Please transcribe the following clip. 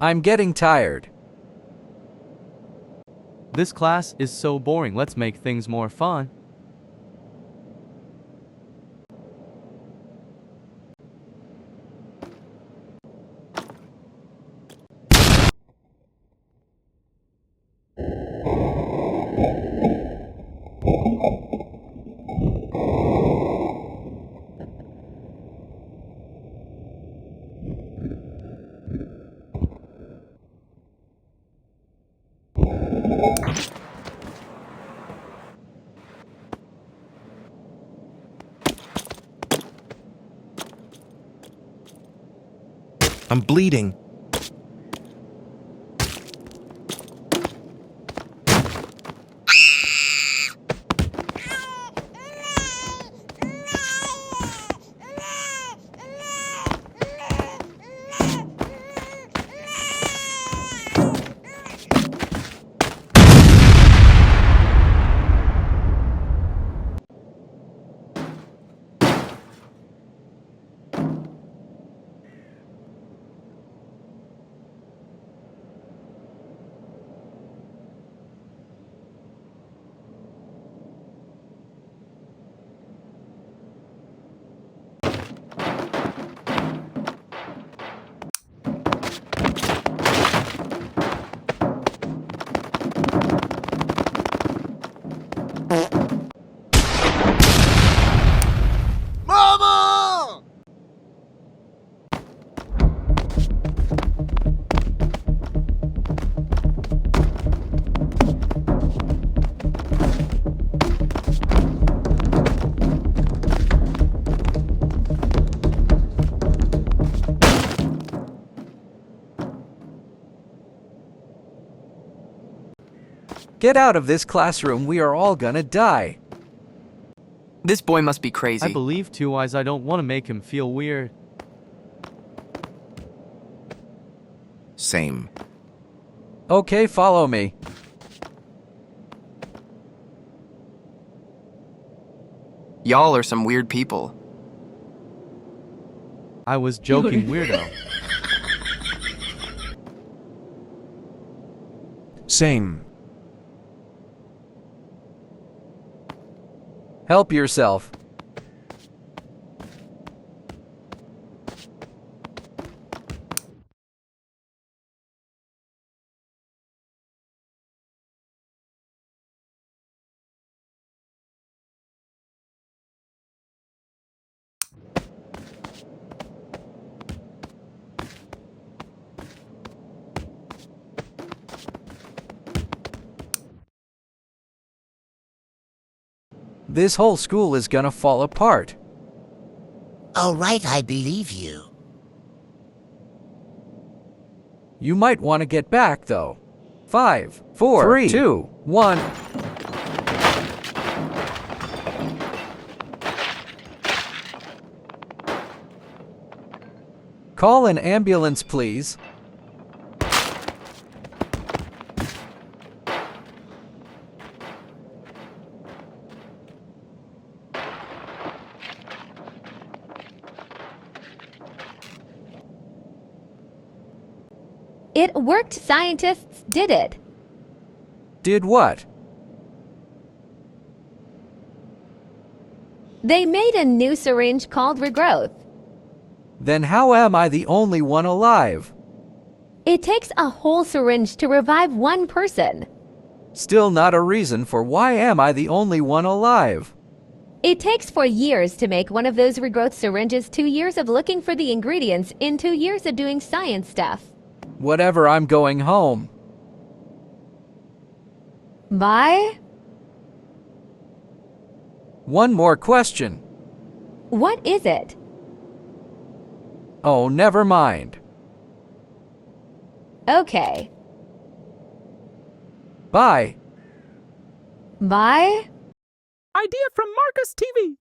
I'm getting tired. This class is so boring. Let's make things more fun. I'm bleeding. Mama! Get out of this classroom, we are all gonna die. This boy must be crazy. I believe Two Eyes. I don't want to make him feel weird. Same. Okay, follow me. Y'all are some weird people. I was joking, weirdo. Same. Help yourself. This whole school is gonna fall apart. All right, I believe you. You might want to get back, though. 5, 4, 3, 2, 1. Call an ambulance, please. It worked. Scientists did it. Did what? They made a new syringe called Regrowth. Then how am I the only one alive? It takes a whole syringe to revive one person. Still not a reason for why am I the only one alive. It takes 4 years to make one of those regrowth syringes, 2 years of looking for the ingredients, and 2 years of doing science stuff. Whatever, I'm going home. Bye? One more question. What is it? Oh, never mind. Okay. Bye. Bye? Idea from Marcus TV.